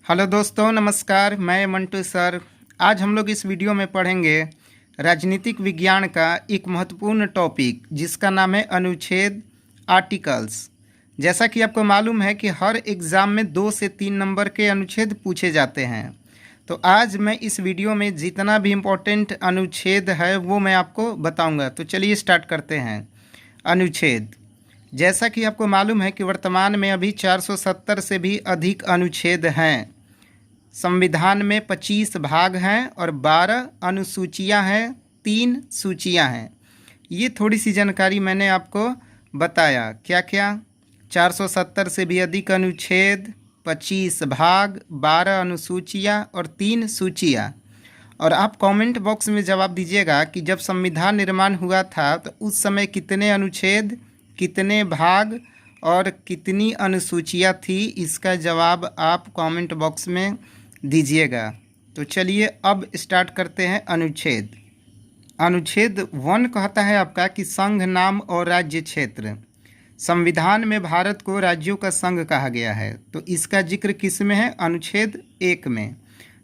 Hello दोस्तों, नमस्कार। मैं मंटू सर। आज हम लोग इस वीडियो में पढ़ेंगे राजनीतिक विज्ञान का एक महत्वपूर्ण टॉपिक जिसका नाम है अनुच्छेद, आर्टिकल्स। जैसा कि आपको मालूम है कि हर एग्ज़ाम में 2 से 3 नंबर के अनुच्छेद पूछे जाते हैं। तो आज मैं इस वीडियो में जितना भी इम्पोर्टेंट अनुच्छेद है वो मैं आपको बताऊंगा। तो चलिए स्टार्ट करते हैं। अनुच्छेद, जैसा कि आपको मालूम है कि वर्तमान में अभी 470 से भी अधिक अनुच्छेद हैं। संविधान में 25 भाग हैं और 12 अनुसूचियां हैं, 3 सूचियां हैं। ये थोड़ी सी जानकारी मैंने आपको बताया। क्या क्या? 470 से भी अधिक अनुच्छेद, 25 भाग, 12 अनुसूचियां और 3 सूचियां। और आप कमेंट बॉक्स में जवाब दीजिएगा कि जब संविधान निर्माण हुआ था तो उस समय कितने अनुच्छेद, कितने भाग और कितनी अनुसूचियां थी। इसका जवाब आप कमेंट बॉक्स में दीजिएगा। तो चलिए अब स्टार्ट करते हैं। अनुच्छेद 1 कहता है आपका कि संघ नाम और राज्य क्षेत्र। संविधान में भारत को राज्यों का संघ कहा गया है, तो इसका जिक्र किस में है? अनुच्छेद 1 में।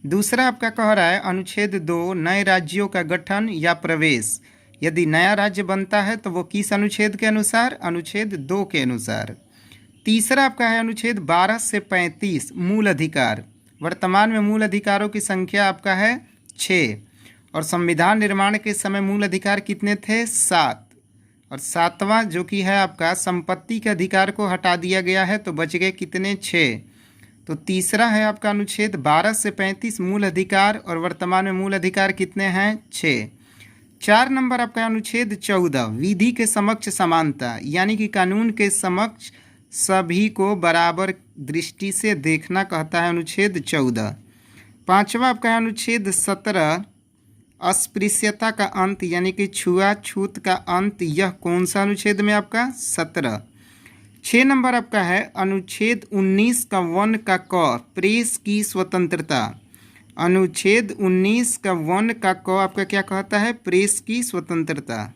दूसरा आपका कह रहा है अनुच्छेद 2, नए राज्यों का गठन या प्रवेश। यदि नया राज्य बनता है तो वो किस अनुच्छेद के अनुसार? अनुच्छेद 2 के अनुसार। तीसरा आपका है अनुच्छेद 12 से 35, मूल अधिकार। वर्तमान में मूल अधिकारों की संख्या आपका है 6 और संविधान निर्माण के समय मूल अधिकार कितने थे? 7। और 7वां जो कि है आपका संपत्ति के अधिकार को हटा दिया गया है, तो बच गए कितने? 6। तो तीसरा है आपका अनुच्छेद 12 से 35, मूल अधिकार, और वर्तमान में मूल अधिकार कितने हैं? 6। 4 नंबर आपका अनुच्छेद 14, विधि के समक्ष समानता, यानी कि कानून के समक्ष सभी को बराबर दृष्टि से देखना कहता है अनुच्छेद 14। 5वां आपका अनुच्छेद 17, अस्पृश्यता का अंत, यानी कि छुआछूत का अंत। यह कौन सा अनुच्छेद में? आपका 17। 6 नंबर आपका है अनुच्छेद 19 का 1 का क, प्रेस की स्वतंत्रता। अनुच्छेद 19 का 1 का क आपका क्या कहता है? प्रेस की स्वतंत्रता।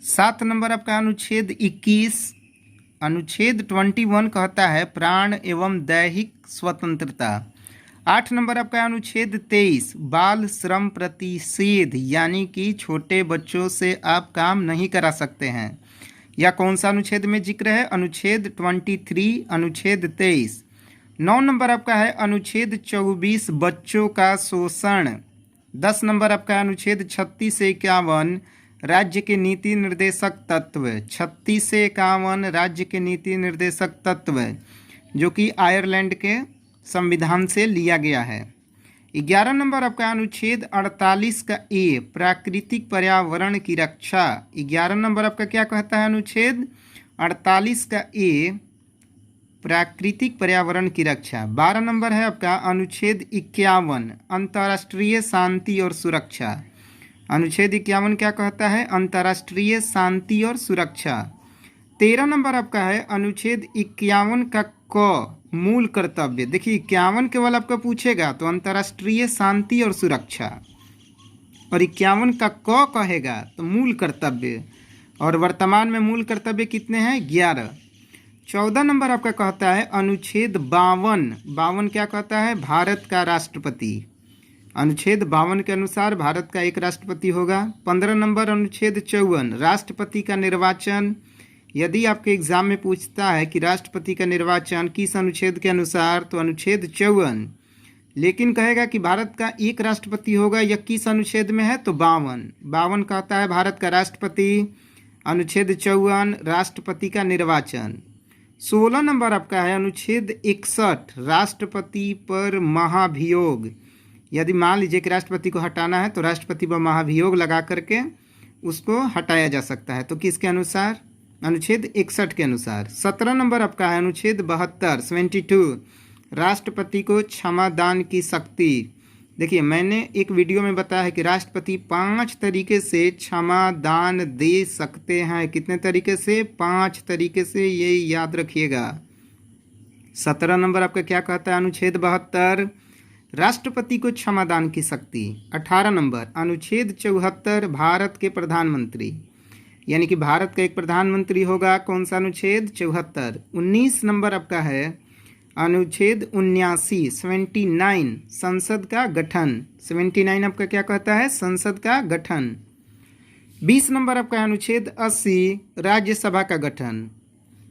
7 नंबर आपका अनुच्छेद 21, अनुच्छेद 21 कहता है प्राण एवं दैहिक स्वतंत्रता। 8 नंबर आपका अनुच्छेद 23, बाल श्रम प्रतिषेध, यानी कि छोटे बच्चों से आप काम नहीं करा सकते हैं। यह कौन सा अनुच्छेद में जिक्र है? अनुच्छेद 23, अनुच्छेद 23। 9 नंबर आपका है अनुच्छेद 24, बच्चों का शोषण। 10 नंबर आपका अनुच्छेद 36 से 51, राज्य के नीति निर्देशक तत्व। 36 से 51 राज्य के नीति निर्देशक तत्व, जो कि आयरलैंड के संविधान से लिया गया है। 11 नंबर आपका अनुच्छेद 48 का ए, प्राकृतिक पर्यावरण की रक्षा। 11 नंबर आपका क्या कहता है? अनुच्छेद 48 का ए, प्राकृतिक पर्यावरण की रक्षा। 12 नंबर है आपका अनुच्छेद 51, अंतर्राष्ट्रीय शांति और सुरक्षा। अनुच्छेद 51 क्या कहता है? अंतर्राष्ट्रीय शांति और सुरक्षा। 13 नंबर आपका है अनुच्छेद 51 का क, मूल कर्तव्य। देखिए 51 केवल आपका पूछेगा तो अंतर्राष्ट्रीय शांति और सुरक्षा, और 51 का क कहेगा तो मूल कर्तव्य। और वर्तमान में मूल कर्तव्य कितने हैं? 11। 14 नंबर आपका कहता है अनुच्छेद 52 क्या कहता है? भारत का राष्ट्रपति। अनुच्छेद 52 के अनुसार भारत का एक राष्ट्रपति होगा। 15 नंबर अनुच्छेद 54, राष्ट्रपति का निर्वाचन। यदि आपके एग्जाम में पूछता है कि राष्ट्रपति का निर्वाचन किस अनुच्छेद के अनुसार, तो अनुच्छेद 54। लेकिन कहेगा कि भारत का एक राष्ट्रपति होगा, यह किस अनुच्छेद में है? तो 52 कहता है भारत का राष्ट्रपति। अनुच्छेद 54, राष्ट्रपति का निर्वाचन। 16 नंबर आपका है अनुच्छेद 61, राष्ट्रपति पर महाभियोग। यदि मान लीजिए कि राष्ट्रपति को हटाना है तो राष्ट्रपति पर महाभियोग लगा करके उसको हटाया जा सकता है, तो किसके अनुसार? अनुच्छेद 61 के अनुसार। 17 नंबर आपका है अनुच्छेद 72, राष्ट्रपति को क्षमादान की शक्ति। देखिए मैंने एक वीडियो में बताया है कि राष्ट्रपति 5 तरीके से क्षमादान दे सकते हैं। कितने तरीके से? 5 तरीके से, ये याद रखिएगा। 17 नंबर आपका क्या कहता है? अनुच्छेद 72, राष्ट्रपति को क्षमादान की शक्ति। 18 नंबर अनुच्छेद 74, भारत के प्रधानमंत्री, यानी कि भारत का एक प्रधानमंत्री होगा। कौन सा अनुच्छेद? 74। 19 नंबर आपका है अनुच्छेद 79 79 संसद का गठन। 79 आपका क्या कहता है? संसद का गठन। 20 नंबर आपका अनुच्छेद 80 राज्यसभा का गठन।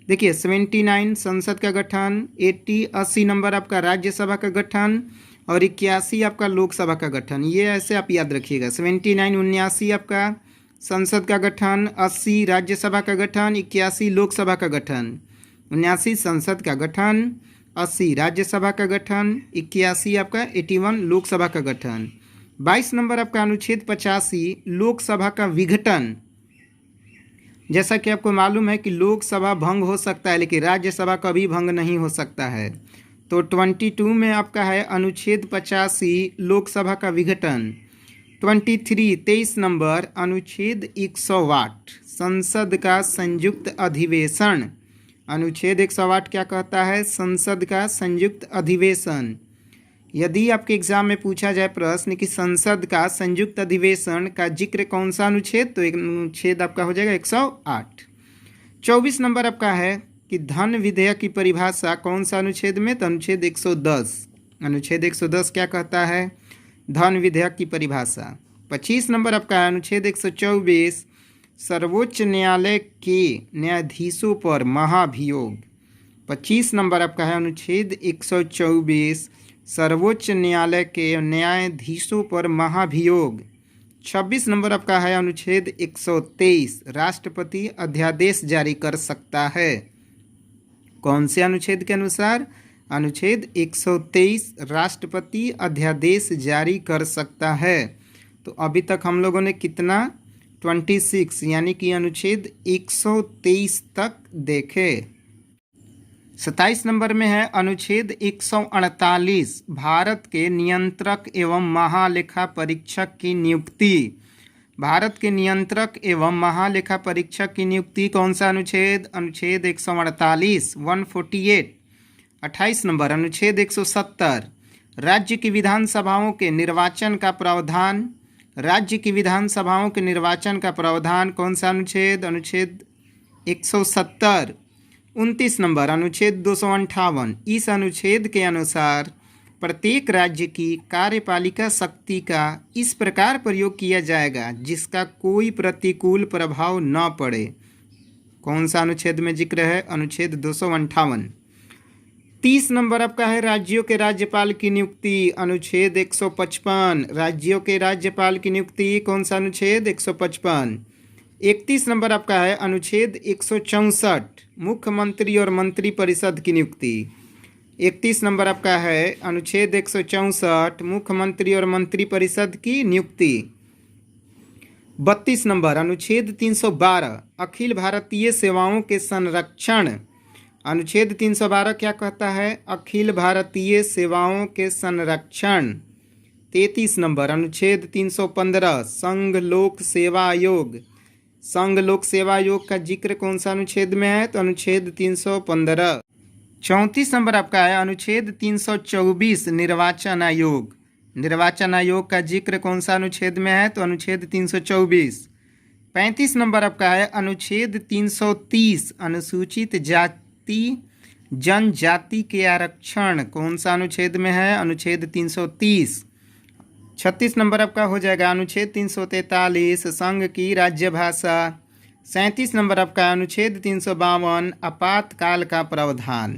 देखिए 79 संसद का गठन, 80 नंबर आपका राज्यसभा का गठन और 81 आपका लोकसभा का गठन। ये ऐसे आप याद रखिएगा। 79 79 आपका संसद का गठन, 80 राज्यसभा का गठन, 81 लोकसभा का गठन। 79 संसद का गठन, 80 राज्यसभा का गठन, 81 आपका 81 लोकसभा का गठन। 22 नंबर आपका अनुच्छेद 85 लोकसभा का विघटन। जैसा कि आपको मालूम है कि लोकसभा भंग हो सकता है लेकिन राज्यसभा कभी भंग नहीं हो सकता है। तो 22 में आपका है अनुच्छेद 85 लोकसभा का विघटन। 23 नंबर अनुच्छेद 108 संसद का संयुक्त अधिवेशन। अनुच्छेद 108 क्या कहता है? संसद का संयुक्त अधिवेशन। यदि आपके एग्जाम में पूछा जाए प्रश्न कि संसद का संयुक्त अधिवेशन का जिक्र कौन सा अनुच्छेद, तो एक अनुच्छेद आपका हो जाएगा 108। 24 नंबर आपका है कि धन विधेयक की परिभाषा कौन सा अनुच्छेद में, तो अनुच्छेद 110। अनुच्छेद 110 क्या कहता है? धन विधेयक की परिभाषा। 25 नंबर आपका है अनुच्छेद 124 सर्वोच्च न्यायालय के न्यायाधीशों पर महाभियोग। 25 नंबर आपका है अनुच्छेद 124 सर्वोच्च न्यायालय के न्यायाधीशों पर महाभियोग। 26 नंबर आपका है अनुच्छेद 123 राष्ट्रपति अध्यादेश जारी कर सकता है। कौन से अनुच्छेद के अनुसार? अनुच्छेद 123 राष्ट्रपति अध्यादेश जारी कर सकता है। तो अभी तक हम लोगों ने कितना 26 यानी कि अनुच्छेद 123 तक देखे। 27 नंबर में है अनुच्छेद 148 भारत के नियंत्रक एवं महालेखा परीक्षक की नियुक्ति। भारत के नियंत्रक एवं महालेखा परीक्षक की नियुक्ति कौन सा अनुच्छेद? अनुच्छेद 148 148। 28 नंबर अनुच्छेद 170 राज्य की विधानसभाओं के निर्वाचन का प्रावधान। राज्य की विधानसभाओं के निर्वाचन का प्रावधान कौन सा अनुच्छेद? अनुच्छेद 170। 29 नंबर अनुच्छेद 258 इस अनुच्छेद के अनुसार प्रत्येक राज्य की कार्यपालिका शक्ति का इस प्रकार प्रयोग किया जाएगा जिसका कोई प्रतिकूल प्रभाव न पड़े। कौन सा अनुच्छेद में जिक्र है? अनुच्छेद 258। 30 नंबर आपका है राज्यों के राज्यपाल की नियुक्ति। अनुच्छेद 155 राज्यों के राज्यपाल की नियुक्ति कौन सा अनुच्छेद? 155। 31 नंबर आपका है अनुच्छेद 164 मुख्यमंत्री और मंत्री परिषद की नियुक्ति। 31 नंबर आपका है अनुच्छेद 164 मुख्यमंत्री और मंत्री परिषद की नियुक्ति। 32 नंबर अनुच्छेद 312 अखिल भारतीय सेवाओं के संरक्षण। अनुच्छेद 312 क्या कहता है? अखिल भारतीय सेवाओं के संरक्षण। 33 नंबर अनुच्छेद 315 संघ लोक सेवा आयोग। संघ लोक सेवा आयोग का जिक्र कौन सा अनुच्छेद में है? तो अनुच्छेद 315। 34 नंबर आपका है अनुच्छेद 324 निर्वाचन आयोग। निर्वाचन आयोग का जिक्र कौन सा अनुच्छेद में है? तो अनुच्छेद 324। 35 नंबर आपका है अनुच्छेद 330 अनुसूचित जाति जनजाति के आरक्षण कौन सा अनुच्छेद में है? अनुच्छेद 330। 36 नंबर आपका हो जाएगा अनुच्छेद 343 संघ की राज्य भाषा। 37 नंबर आपका अनुच्छेद 352 आपातकाल का प्रावधान।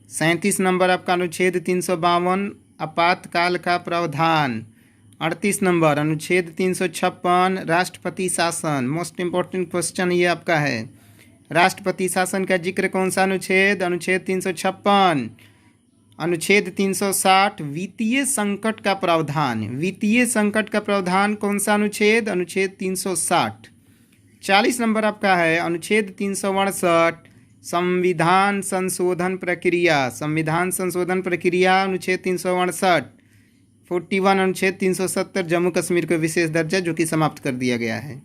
37 नंबर आपका अनुच्छेद 352 आपातकाल का प्रावधान। 38 नंबर अनुच्छेद 356 राष्ट्रपति शासन। मोस्ट इम्पोर्टेंट क्वेश्चन ये आपका है। राष्ट्रपति शासन का जिक्र कौन सा अनुच्छेद? अनुच्छेद 356। अनुच्छेद 360 वित्तीय संकट का प्रावधान। वित्तीय संकट का प्रावधान कौन सा अनुच्छेद? अनुच्छेद 360। 40 नंबर आपका है अनुच्छेद 368 संविधान संशोधन प्रक्रिया। संविधान संशोधन प्रक्रिया अनुच्छेद 368। 41 अनुच्छेद 370 जम्मू कश्मीर को विशेष दर्जा जो कि समाप्त कर दिया गया है।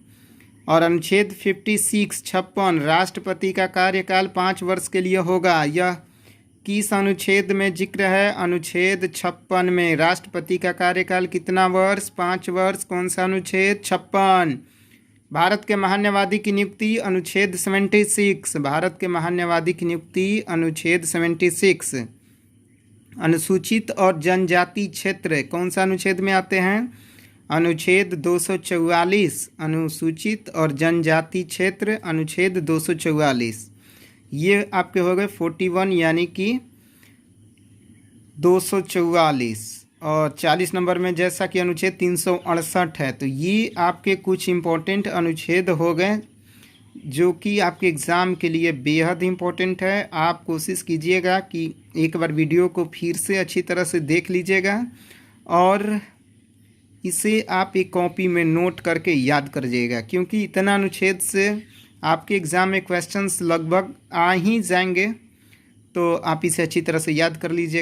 और अनुच्छेद 56 राष्ट्रपति का कार्यकाल 5 वर्ष के लिए होगा। यह किस अनुच्छेद में जिक्र है? अनुच्छेद 56 में। राष्ट्रपति का कार्यकाल कितना वर्ष? 5 वर्ष। कौन सा अनुच्छेद? 56। भारत के महान्यवादी की नियुक्ति अनुच्छेद 76। भारत के महान्यवादी की नियुक्ति अनुच्छेद 76। अनुसूचित और जनजाति क्षेत्र कौन सा अनुच्छेद में आते हैं? अनुच्छेद 244। अनुसूचित और जनजाति क्षेत्र अनुच्छेद 244। ये आपके हो गए 41 यानी कि 244। और 40 नंबर में जैसा कि अनुच्छेद 368 है, तो ये आपके कुछ इम्पोर्टेंट अनुच्छेद हो गए जो कि आपके एग्ज़ाम के लिए बेहद इम्पोर्टेंट है। आप कोशिश कीजिएगा कि एक बार वीडियो को फिर से अच्छी तरह से देख लीजिएगा और इसे आप एक कॉपी में नोट करके याद कर जाइएगा, क्योंकि इतना अनुच्छेद से आपके एग्ज़ाम में क्वेश्चंस लगभग आ ही जाएंगे। तो आप इसे अच्छी तरह से याद कर लीजिएगा।